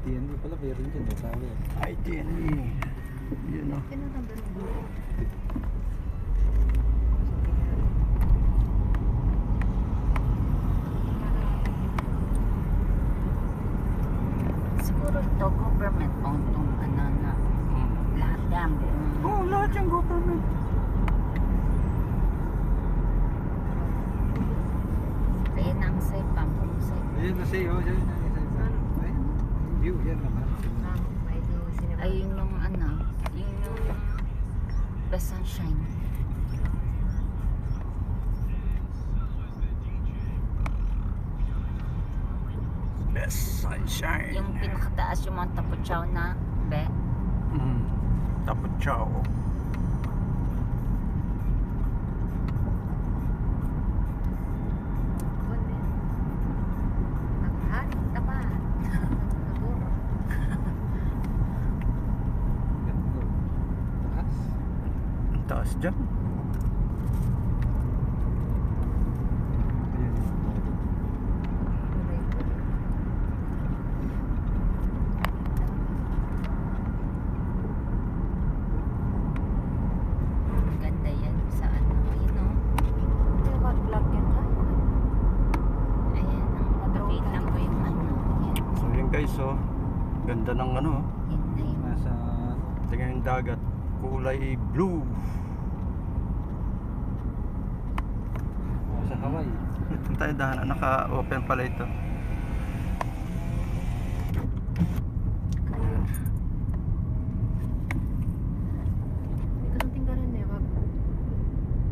TNE pala, meron dyan. Sabi. Ay, TNE. Yun o. Siguro ito government owned tong ano na lahat yan. Oo, lahat yung government. Kaya na ang safe pang kung safe. Ayun na sa'yo. Ayun na sa'yo. Ayun. View, yan naman. Ayun yung ano, yun yung the sunshine. Best sunshine. Yung pinakataas yung Mount Tapuchao na, be? Tapos chow. Taas. Ang taas dyan. Ayun. Ganda yan sa ano, yun o. Ayan, nakita ko yung ano. Yan, So yun guys, oh. Ganda ng ano. yun na yun. Nasa Tingnan yung dagat. Kulay blue. Hawaii. Ito tayo dahan. Naka-open pala ito.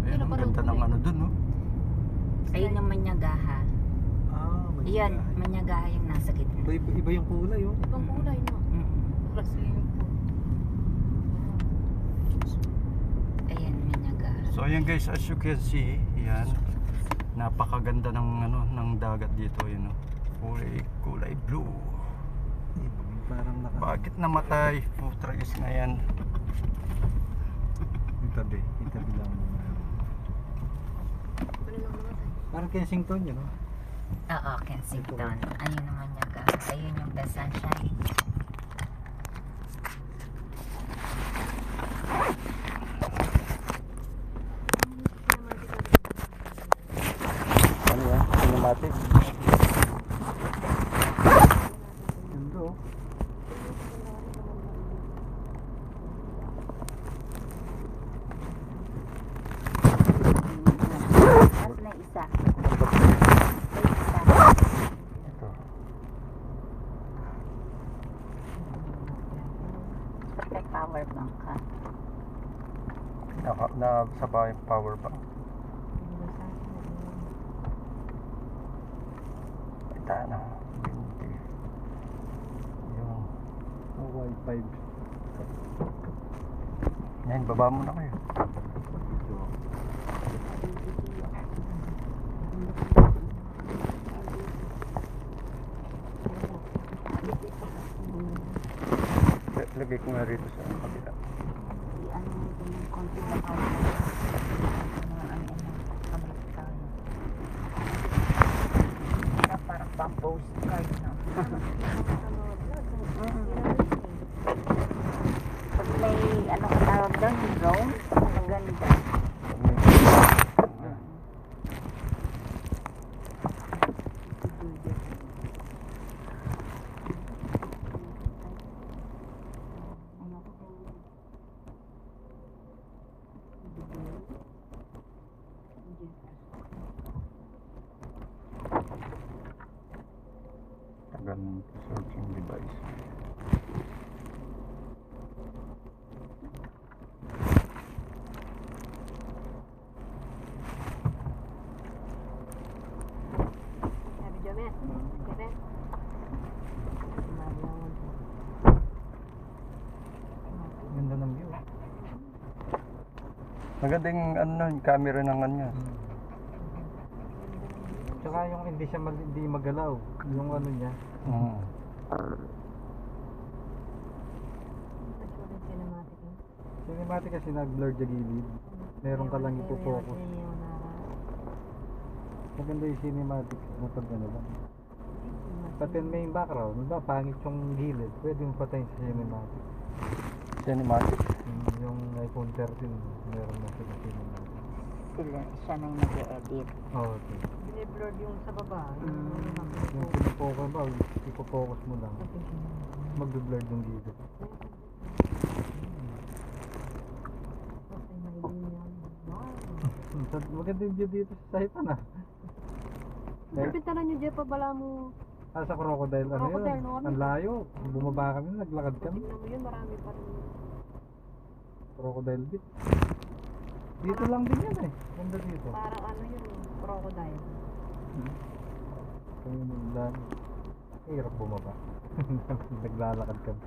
Ayun, ang ganda ng ano dun, oh. Ayun yung Manyagaha. Ah, Yan, Manyagaha yung nasa gitna. Iba yung kulay, oh. Ibang kulay, no? Plus yung Ayan, Manyagaha. So ayan guys, as you can see, yan. Napakaganda ng ano ng dagat dito, yun, oh. Kulay blue. Parang Bakit namatay? Putragis na yan. Itabi lang. Parang Kensington yun, oh. Oo, Kensington. Ayun yung Manyagaha. Ayun yung the sunshine. Ano yan? Cinematic. Ganda, oh. At na isa. May isa. Ito. May power bank ka. Sa power bank. Ito na. Yung Hawaii 5. yan, baba mo na kayo. Lagay ko nga rito sa kabila. Ano yung konti na power bank. Kabalik tayo. Parang pang postcard, no? Pag may ano ka tawag doon, drone, maganda. Tagal ng searching device. Ganda ng view. Maganda yung ano, yung camera ng ano. Tsaka yung hindi magalaw. Yung ano niya. Cinematic kasi nag-blur sa gilid. Meron ka lang ipo-focus. Maganda yung cinematic na pag ano lang. Pati may background, diba? Pangit yung gilid. Pwede mo patayin sa cinematic. Cinematic. Yung iPhone 13, meron na sila cinematic. Sila, siya nang nag-edit. Oo, okay. Biniblurred yung sa baba. Yung pinapokal ba, ipofocus mo lang. Magbe-blur yung gilid. Okay, may linya. Wow. Maganda yung view dito sa Saipan ah. Napintaran nyo, Jeff, bala mo. Ah, sa Crocodile, ano Crocodile, yun? no? Ang layo. Bumaba kami, naglakad kami. Tingnan mo yun, marami pa rin. Crocodile Beach. Dito lang din yan eh. Ganda dito. Parang ano yun, crocodile. Kung lang, hirap bumaba. Naglalakad kami.